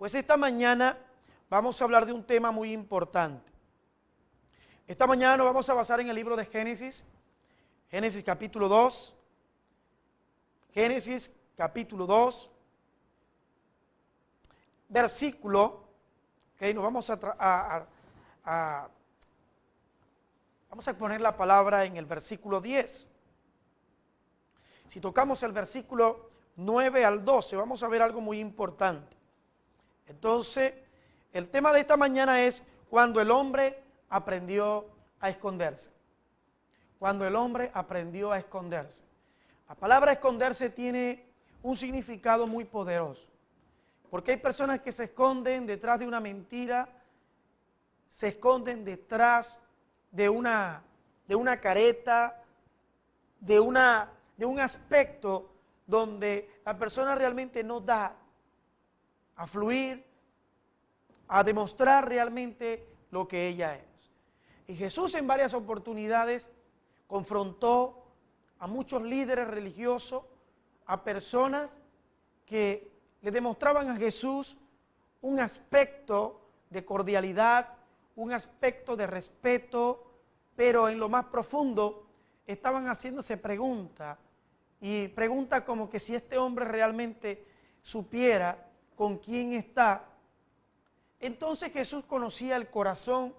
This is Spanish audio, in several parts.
Pues esta mañana vamos a hablar de un tema muy importante. Esta mañana nos vamos a basar en el libro de Génesis, Génesis capítulo 2, Génesis capítulo 2, versículo, nos vamos vamos a poner la palabra en el versículo 10. Si tocamos el versículo 9 al 12, vamos a ver algo muy importante. Entonces, el tema de esta mañana es cuando el hombre aprendió a esconderse. Cuando el hombre aprendió a esconderse. La palabra esconderse tiene un significado muy poderoso. Porque hay personas que se esconden detrás de una mentira, se esconden detrás de una careta, de un aspecto donde la persona realmente no da a fluir, a demostrar realmente lo que ella es. Y Jesús en varias oportunidades confrontó a muchos líderes religiosos, a personas que le demostraban a Jesús un aspecto de cordialidad, un aspecto de respeto, pero en lo más profundo estaban haciéndose preguntas, y preguntas como que si este hombre realmente supiera con quién está. Entonces Jesús conocía el corazón,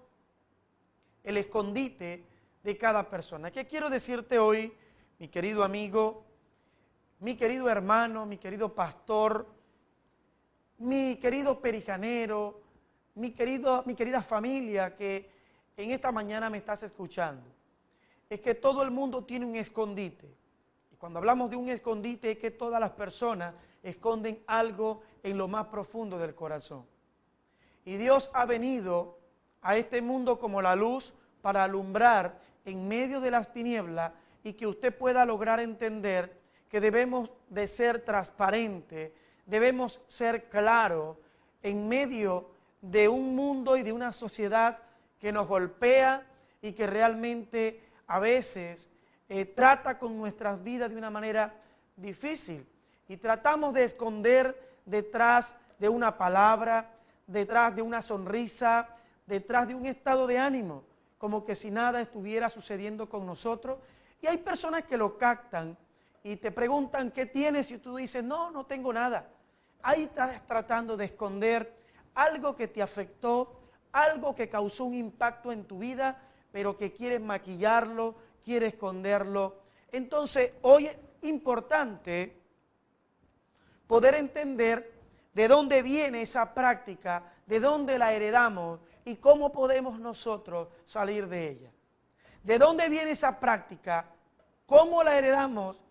el escondite de cada persona. ¿Qué quiero decirte hoy, mi querido amigo, mi querido hermano, mi querido pastor, mi querido perijanero, mi querida familia que en esta mañana me estás escuchando? Es que todo el mundo tiene un escondite. Y cuando hablamos de un escondite es que todas las personas esconden algo en lo más profundo del corazón. Y Dios ha venido a este mundo como la luz para alumbrar en medio de las tinieblas y que usted pueda lograr entender que debemos de ser transparentes, debemos ser claros en medio de un mundo y de una sociedad que nos golpea y que realmente a veces trata con nuestras vidas de una manera difícil. Y tratamos de esconder detrás de una palabra, detrás de una sonrisa, detrás de un estado de ánimo, como que si nada estuviera sucediendo con nosotros. Y hay personas que lo captan y te preguntan ¿qué tienes? Y tú dices no tengo nada. Ahí estás tratando de esconder algo que te afectó, algo que causó un impacto en tu vida, pero que quieres maquillarlo, quieres esconderlo. Entonces hoy es importante poder entender de dónde viene esa práctica, de dónde la heredamos y cómo podemos nosotros salir de ella. ¿De dónde viene esa práctica? ¿Cómo la heredamos?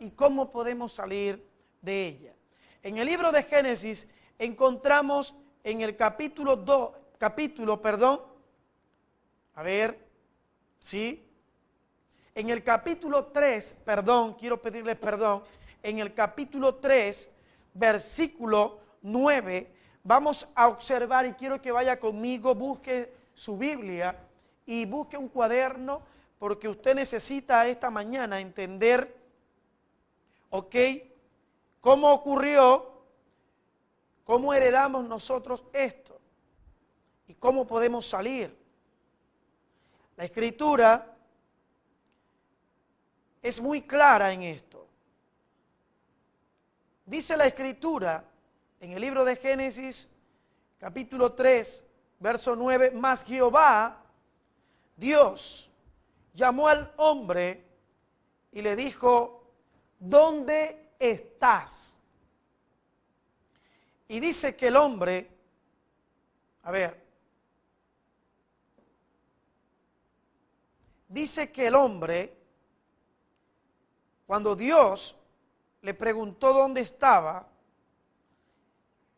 ¿Y cómo podemos salir de ella? En el libro de Génesis encontramos en el capítulo 3, quiero pedirles perdón, en el capítulo 3, versículo 9, vamos a observar, y quiero que vaya conmigo, busque su Biblia y busque un cuaderno, porque usted necesita esta mañana entender, cómo ocurrió, cómo heredamos nosotros esto y cómo podemos salir. La Escritura es muy clara en esto. Dice la Escritura en el libro de Génesis, capítulo 3, verso 9, mas Jehová, Dios, llamó al hombre y le dijo, ¿dónde estás? Y dice que el hombre, dice que el hombre, cuando Dios le preguntó dónde estaba,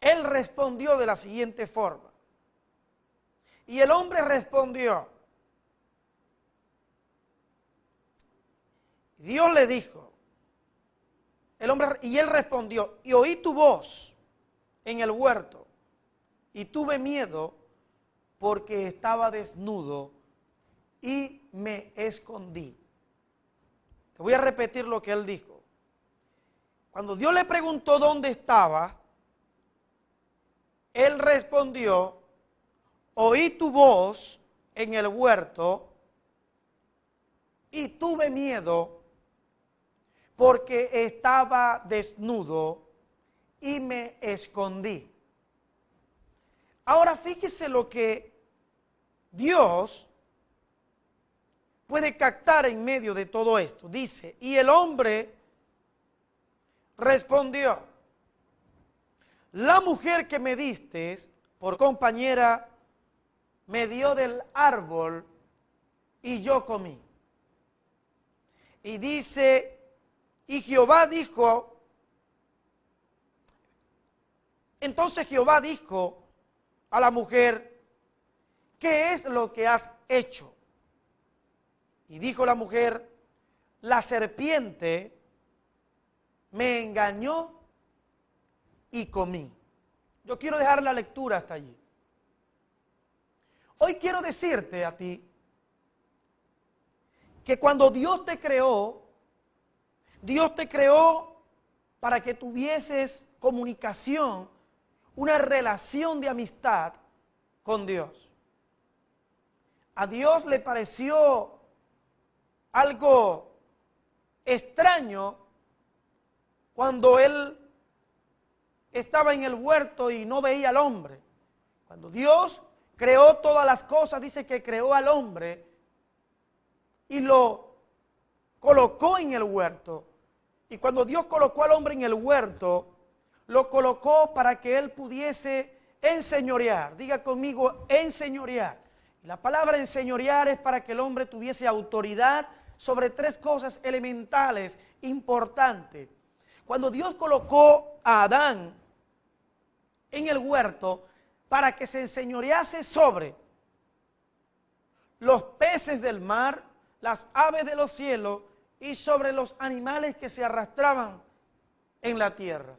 él respondió de la siguiente forma. Y el hombre respondió. Dios le dijo, y él respondió, y oí tu voz en el huerto, y tuve miedo porque estaba desnudo y me escondí. Te voy a repetir lo que él dijo. Cuando Dios le preguntó dónde estaba, Él respondió: oí tu voz en el huerto y tuve miedo porque estaba desnudo y me escondí. Ahora fíjese lo que Dios puede captar en medio de todo esto. Dice: y el hombre respondió: la mujer que me diste por compañera me dio del árbol y yo comí. Y dice: y Jehová dijo, entonces Jehová dijo a la mujer: ¿qué es lo que has hecho? Y dijo la mujer: la serpiente me engañó y comí. Yo quiero dejar la lectura hasta allí. Hoy quiero decirte a ti que cuando Dios te creó para que tuvieses comunicación, una relación de amistad con Dios. A Dios le pareció algo extraño cuando Él estaba en el huerto y no veía al hombre. Cuando Dios creó todas las cosas, dice que creó al hombre y lo colocó en el huerto. Y cuando Dios colocó al hombre en el huerto, lo colocó para que él pudiese enseñorear. Diga conmigo, enseñorear. La palabra enseñorear es para que el hombre tuviese autoridad sobre tres cosas elementales, importantes. Cuando Dios colocó a Adán en el huerto para que se enseñorease sobre los peces del mar, las aves de los cielos y sobre los animales que se arrastraban en la tierra.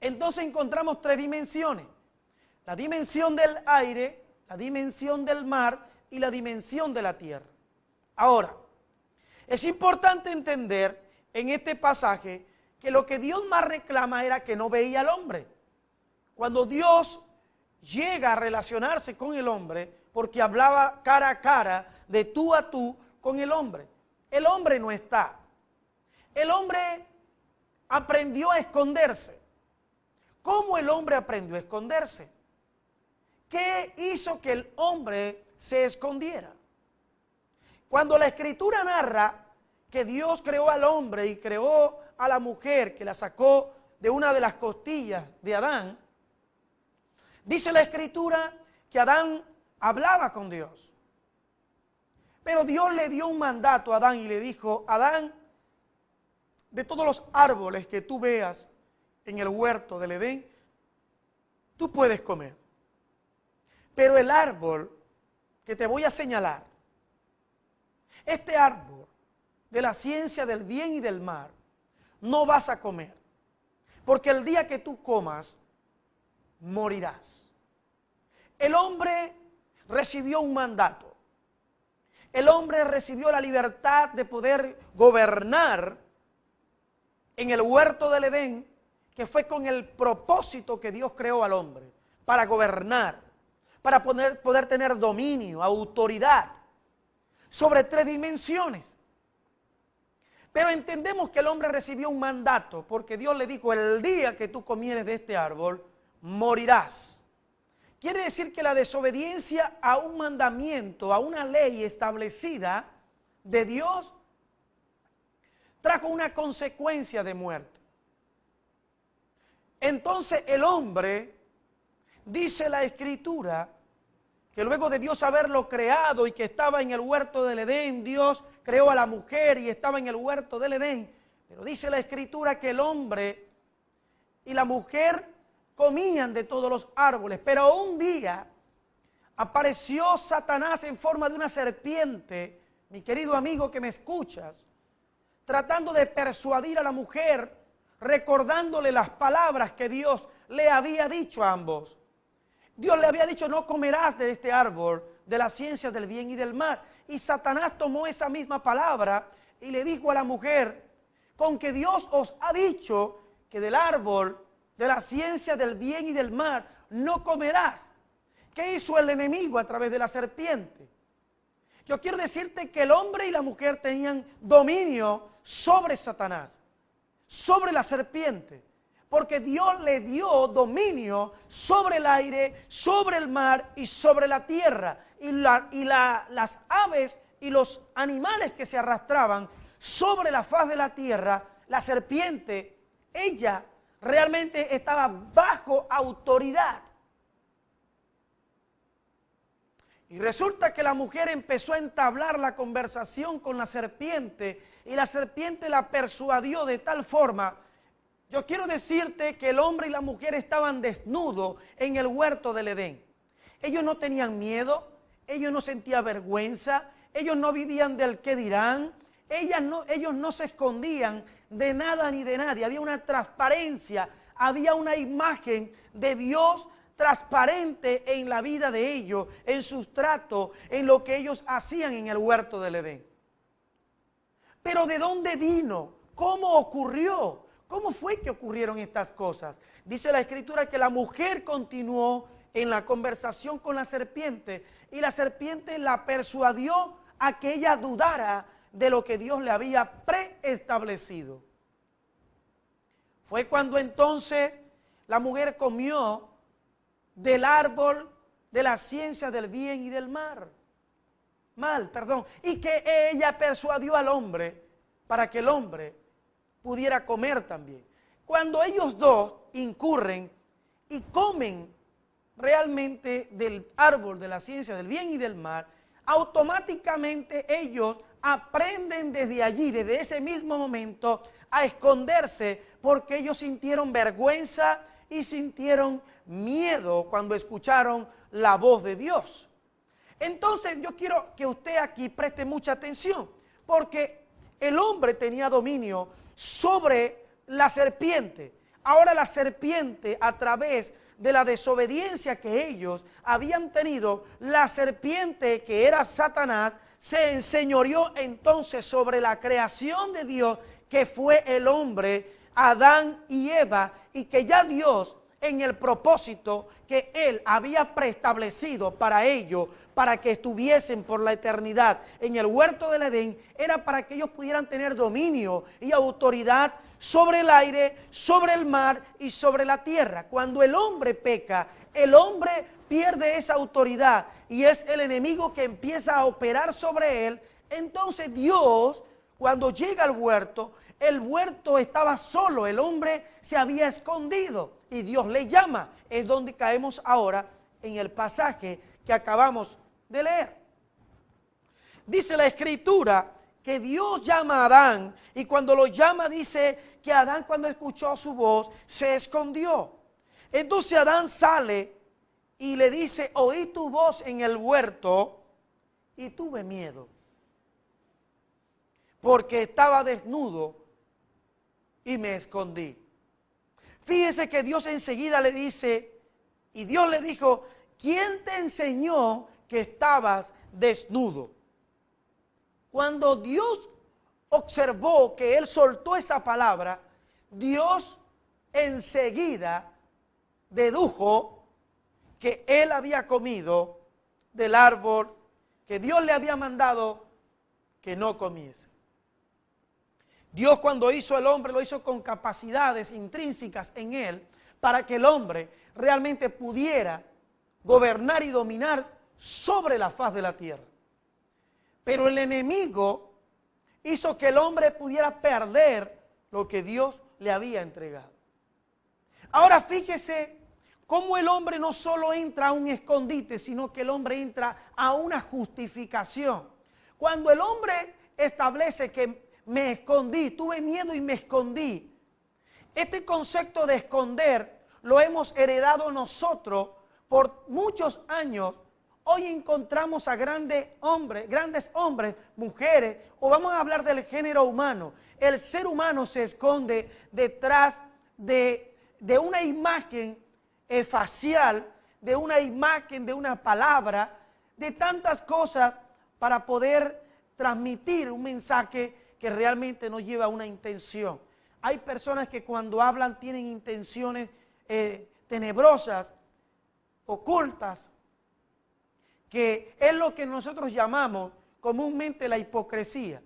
Entonces encontramos tres dimensiones: la dimensión del aire, la dimensión del mar y la dimensión de la tierra. Ahora, es importante entender en este pasaje que lo que Dios más reclama era que no veía al hombre. Cuando Dios llega a relacionarse con el hombre, porque hablaba cara a cara, de tú a tú con el hombre no está. El hombre aprendió a esconderse. ¿Cómo el hombre aprendió a esconderse? ¿Qué hizo que el hombre se escondiera? Cuando la Escritura narra que Dios creó al hombre y creó a la mujer, que la sacó de una de las costillas de Adán, dice la Escritura que Adán hablaba con Dios. Pero Dios le dio un mandato a Adán y le dijo: Adán, de todos los árboles que tú veas en el huerto del Edén, tú puedes comer. Pero el árbol que te voy a señalar, este árbol de la ciencia del bien y del mal, no vas a comer. Porque el día que tú comas, morirás. El hombre recibió un mandato. El hombre recibió la libertad de poder gobernar en el huerto del Edén, que fue con el propósito que Dios creó al hombre, para gobernar, para poder tener dominio, autoridad sobre tres dimensiones. Pero entendemos que el hombre recibió un mandato, porque Dios le dijo: el día que tú comieres de este árbol, morirás. Quiere decir que la desobediencia a un mandamiento, a una ley establecida de Dios, trajo una consecuencia de muerte. Entonces el hombre, dice la Escritura, que luego de Dios haberlo creado y que estaba en el huerto del Edén, Dios creó a la mujer y estaba en el huerto del Edén. Pero dice la Escritura que el hombre y la mujer comían de todos los árboles. Pero un día apareció Satanás en forma de una serpiente, mi querido amigo que me escuchas, tratando de persuadir a la mujer, recordándole las palabras que Dios le había dicho a ambos. Dios le había dicho: no comerás de este árbol de la ciencia del bien y del mal. Y Satanás tomó esa misma palabra y le dijo a la mujer: con que Dios os ha dicho que del árbol de la ciencia del bien y del mal no comerás. ¿Qué hizo el enemigo a través de la serpiente? Yo quiero decirte que el hombre y la mujer tenían dominio sobre Satanás, sobre la serpiente, porque Dios le dio dominio sobre el aire, sobre el mar y sobre la tierra. Y las aves y los animales que se arrastraban sobre la faz de la tierra, la serpiente, ella realmente estaba bajo autoridad. Y resulta que la mujer empezó a entablar la conversación con la serpiente y la serpiente la persuadió de tal forma. Yo quiero decirte que el hombre y la mujer estaban desnudos en el huerto del Edén. Ellos no tenían miedo, ellos no sentían vergüenza, ellos no vivían del qué dirán, ellos no se escondían de nada ni de nadie. Había una transparencia, había una imagen de Dios transparente en la vida de ellos, en sus tratos, en lo que ellos hacían en el huerto del Edén. Pero ¿de dónde vino? ¿Cómo ocurrió? ¿Cómo fue que ocurrieron estas cosas? Dice la Escritura que la mujer continuó en la conversación con la serpiente y la serpiente la persuadió a que ella dudara de lo que Dios le había preestablecido. Fue cuando entonces la mujer comió del árbol de la ciencia del bien y del mal, y que ella persuadió al hombre para que el hombre pudiera comer también. Cuando ellos dos incurren y comen realmente del árbol de la ciencia del bien y del mal, automáticamente ellos aprenden desde allí, desde ese mismo momento, a esconderse, porque ellos sintieron vergüenza y sintieron miedo cuando escucharon la voz de Dios. Entonces yo quiero que usted aquí preste mucha atención, porque el hombre tenía dominio sobre la serpiente. Ahora la serpiente, a través de la desobediencia que ellos habían tenido, la serpiente, que era Satanás, se enseñoreó entonces sobre la creación de Dios, que fue el hombre, Adán y Eva, y que ya Dios, en el propósito que Él había preestablecido para ellos, para que estuviesen por la eternidad en el huerto del Edén, era para que ellos pudieran tener dominio y autoridad sobre el aire, sobre el mar y sobre la tierra. Cuando el hombre peca, el hombre pierde esa autoridad y es el enemigo que empieza a operar sobre él. Entonces Dios, cuando llega al huerto, el huerto estaba solo, el hombre se había escondido y Dios le llama. Es donde caemos ahora en el pasaje que acabamos de leer. Dice la Escritura que Dios llama a Adán, y cuando lo llama dice que Adán, cuando escuchó su voz, se escondió. Entonces Adán sale y le dice: oí tu voz en el huerto y tuve miedo, porque estaba desnudo y me escondí. Fíjese que Dios enseguida le dice, y Dios le dijo: ¿quién te enseñó que estabas desnudo? Cuando Dios observó que él soltó esa palabra, Dios enseguida dedujo que él había comido del árbol que Dios le había mandado que no comiese. Dios, cuando hizo al hombre, lo hizo con capacidades intrínsecas en él para que el hombre realmente pudiera gobernar y dominar sobre la faz de la tierra. Pero el enemigo hizo que el hombre pudiera perder lo que Dios le había entregado. Ahora fíjese cómo el hombre no solo entra a un escondite, sino que el hombre entra a una justificación. Cuando el hombre establece que me escondí, tuve miedo y me escondí, este concepto de esconder lo hemos heredado nosotros por muchos años. Hoy encontramos a grandes hombres, mujeres, o vamos a hablar del género humano. El ser humano se esconde detrás de una imagen facial, de una imagen, de una palabra, de tantas cosas para poder transmitir un mensaje que realmente no lleva una intención. Hay personas que cuando hablan tienen intenciones tenebrosas, ocultas, que es lo que nosotros llamamos comúnmente la hipocresía.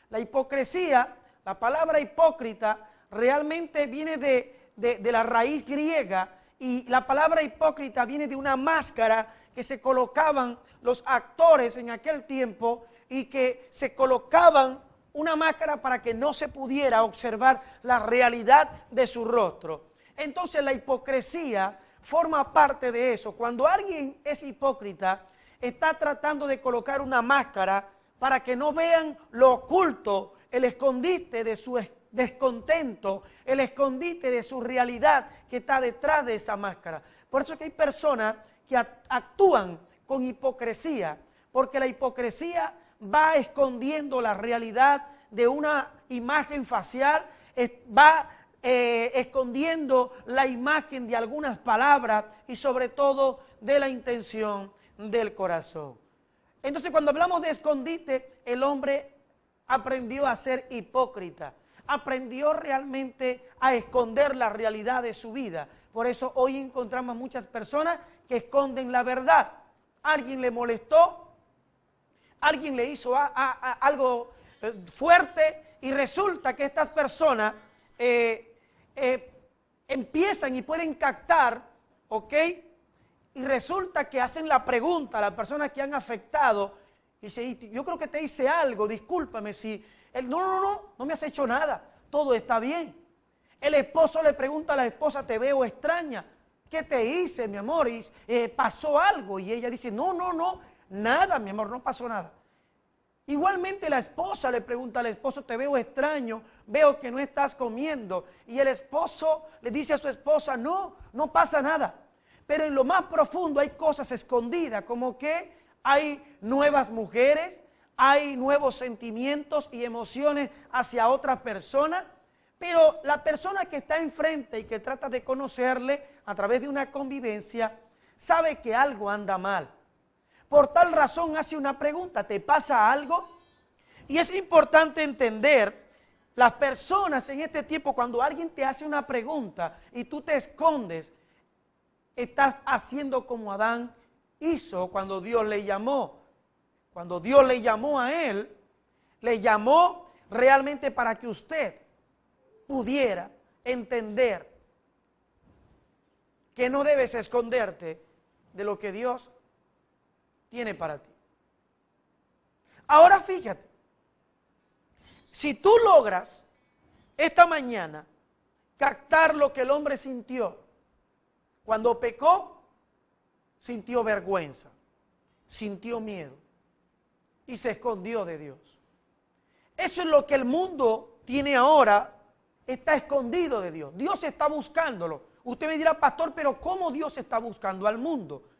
La hipocresía, la palabra hipócrita, realmente viene de la raíz griega, y la palabra hipócrita viene de una máscara que se colocaban los actores en aquel tiempo, y que se colocaban una máscara para que no se pudiera observar la realidad de su rostro. Entonces la hipocresía forma parte de eso. Cuando alguien es hipócrita, está tratando de colocar una máscara para que no vean lo oculto, el escondite de su descontento, el escondite de su realidad que está detrás de esa máscara. Por eso es que hay personas que actúan con hipocresía, porque la hipocresía va escondiendo la realidad de una imagen facial, va escondiendo la imagen de algunas palabras y sobre todo de la intención del corazón. Entonces, cuando hablamos de escondite, el hombre aprendió a ser hipócrita, aprendió realmente a esconder la realidad de su vida. Por eso hoy encontramos muchas personas que esconden la verdad. Alguien le molestó, alguien le hizo algo fuerte, y resulta que estas personas empiezan y pueden captar, ¿ok? Y resulta que hacen la pregunta a las personas que han afectado, y dice, yo creo que te hice algo, discúlpame si... No me has hecho nada, todo está bien. El esposo le pregunta a la esposa, te veo extraña, ¿qué te hice, mi amor? Y pasó algo, y ella dice, no, nada, mi amor, no pasó nada. Igualmente la esposa le pregunta al esposo, te veo extraño, veo que no estás comiendo. Y el esposo le dice a su esposa, no pasa nada. Pero en lo más profundo hay cosas escondidas, como que hay nuevas mujeres, hay nuevos sentimientos y emociones hacia otra persona. Pero la persona que está enfrente y que trata de conocerle a través de una convivencia, sabe que algo anda mal. Por tal razón hace una pregunta, ¿te pasa algo? Y es importante entender, las personas en este tiempo, cuando alguien te hace una pregunta y tú te escondes, estás haciendo como Adán hizo cuando Dios le llamó. Cuando Dios le llamó a él, le llamó realmente para que usted pudiera entender que no debes esconderte de lo que Dios tiene para ti. Ahora fíjate, si tú logras esta mañana captar lo que el hombre sintió cuando pecó, sintió vergüenza, sintió miedo y se escondió de Dios. Eso es lo que el mundo tiene ahora, está escondido de Dios. Dios está buscándolo. Usted me dirá, pastor, pero ¿cómo Dios está buscando al mundo?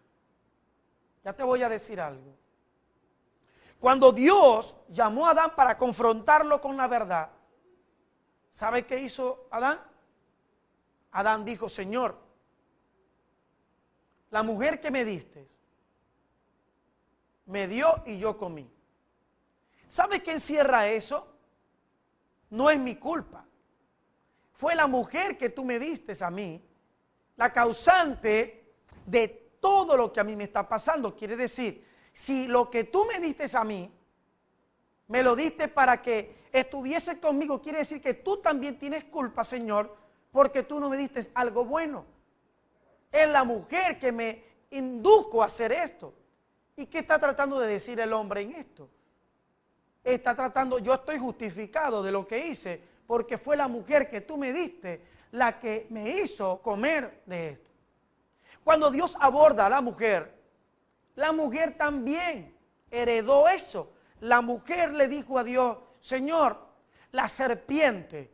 Ya te voy a decir algo. Cuando Dios llamó a Adán para confrontarlo con la verdad, ¿sabe qué hizo Adán? Adán dijo, Señor, la mujer que me diste, me dio y yo comí. ¿Sabe qué encierra eso? No es mi culpa. Fue la mujer que tú me diste a mí, la causante de todo lo que a mí me está pasando. Quiere decir, si lo que tú me diste a mí, me lo diste para que estuviese conmigo, quiere decir que tú también tienes culpa, Señor, porque tú no me diste algo bueno. Es la mujer que me indujo a hacer esto. ¿Y qué está tratando de decir el hombre en esto? Está tratando, yo estoy justificado de lo que hice, porque fue la mujer que tú me diste la que me hizo comer de esto. Cuando Dios aborda a la mujer también heredó eso. La mujer le dijo a Dios, Señor, la serpiente.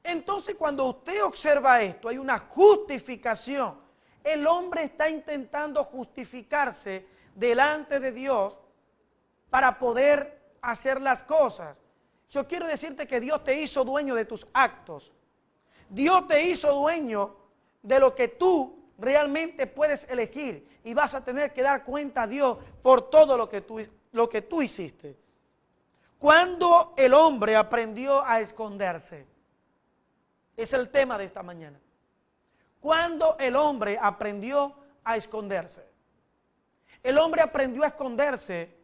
Entonces, cuando usted observa esto, hay una justificación. El hombre está intentando justificarse delante de Dios para poder hacer las cosas. Yo quiero decirte que Dios te hizo dueño de tus actos. Dios te hizo dueño de lo que tú realmente puedes elegir, y vas a tener que dar cuenta a Dios por todo lo que tú hiciste. Cuando el hombre aprendió a esconderse, es el tema de esta mañana. Cuando el hombre aprendió a esconderse. El hombre aprendió a esconderse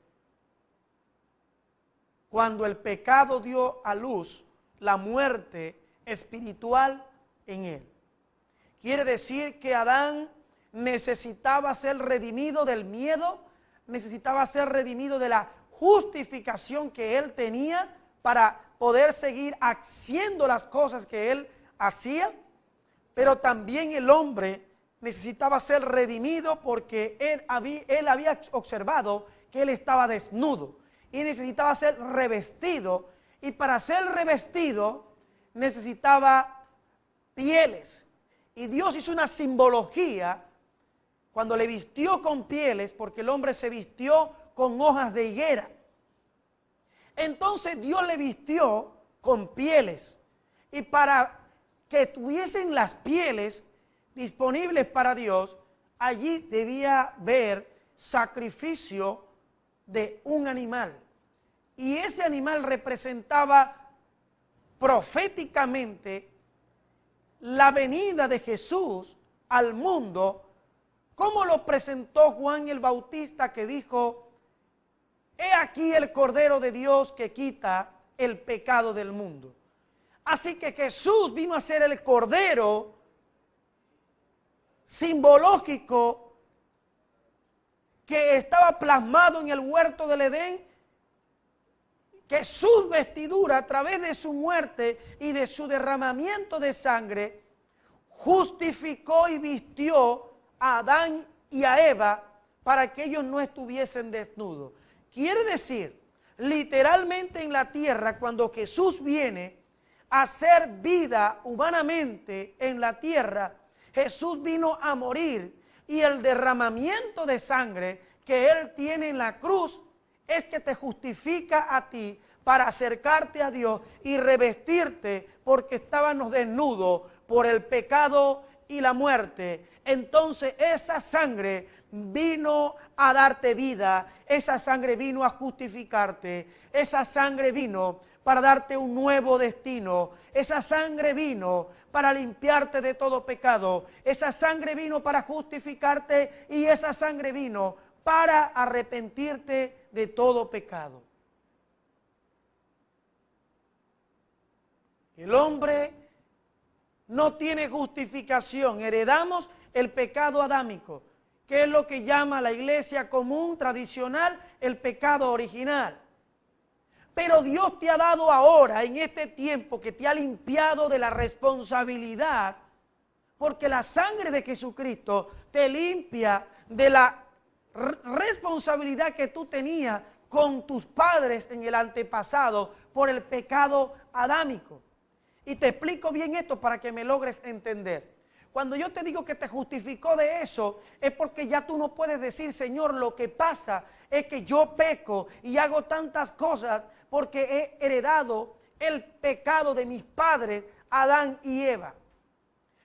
cuando el pecado dio a luz la muerte espiritual en él. Quiere decir que Adán necesitaba ser redimido del miedo, necesitaba ser redimido de la justificación que él tenía para poder seguir haciendo las cosas que él hacía, pero también el hombre necesitaba ser redimido porque él había observado que él estaba desnudo y necesitaba ser revestido, y para ser revestido necesitaba pieles, y Dios hizo una simbología cuando le vistió con pieles, porque el hombre se vistió con hojas de higuera. Entonces Dios le vistió con pieles, y para que tuviesen las pieles disponibles para Dios, allí debía haber sacrificio de un animal, y ese animal representaba proféticamente la venida de Jesús al mundo, como lo presentó Juan el Bautista, que dijo: he aquí el Cordero de Dios que quita el pecado del mundo. Así que Jesús vino a ser el Cordero simbológico que estaba plasmado en el huerto del Edén, que su vestidura, a través de su muerte y de su derramamiento de sangre, justificó y vistió a Adán y a Eva para que ellos no estuviesen desnudos. Quiere decir, literalmente en la tierra, cuando Jesús viene a hacer vida humanamente en la tierra, Jesús vino a morir, y el derramamiento de sangre que Él tiene en la cruz es que te justifica a ti para acercarte a Dios y revestirte, porque estábamos desnudos por el pecado y la muerte. Entonces esa sangre vino a darte vida, esa sangre vino a justificarte, esa sangre vino para darte un nuevo destino, esa sangre vino para limpiarte de todo pecado, esa sangre vino para justificarte, y esa sangre vino para arrepentirte de todo pecado. El hombre no tiene justificación, heredamos el pecado adámico, que es lo que llama la iglesia común tradicional el pecado original. Pero Dios te ha dado ahora, en este tiempo, que te ha limpiado de la responsabilidad, porque la sangre de Jesucristo te limpia de la responsabilidad que tú tenías con tus padres en el antepasado por el pecado adámico. Y te explico bien esto para que me logres entender. Cuando yo te digo que te justificó de eso, es porque ya tú no puedes decir: Señor, lo que pasa es que yo peco y hago tantas cosas porque he heredado el pecado de mis padres, Adán y Eva.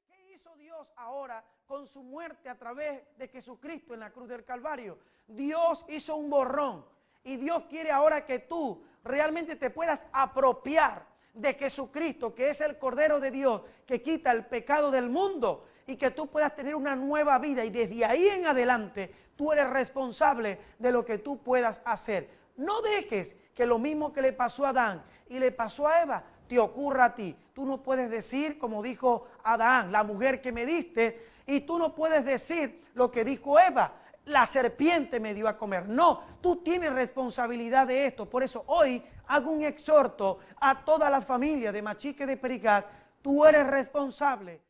¿Qué hizo Dios ahora con su muerte a través de Jesucristo en la cruz del Calvario? Dios hizo un borrón, y Dios quiere ahora que tú realmente te puedas apropiar de Jesucristo, que es el Cordero de Dios que quita el pecado del mundo, y que tú puedas tener una nueva vida, y desde ahí en adelante tú eres responsable de lo que tú puedas hacer. No dejes que lo mismo que le pasó a Adán y le pasó a Eva te ocurra a ti. Tú no puedes decir, como dijo Adán: la mujer que me diste, y tú no puedes decir lo que dijo Eva: la serpiente me dio a comer. No, tú tienes responsabilidad de esto. Por eso hoy hago un exhorto a toda la familia de Machique de Pericat: tú eres responsable.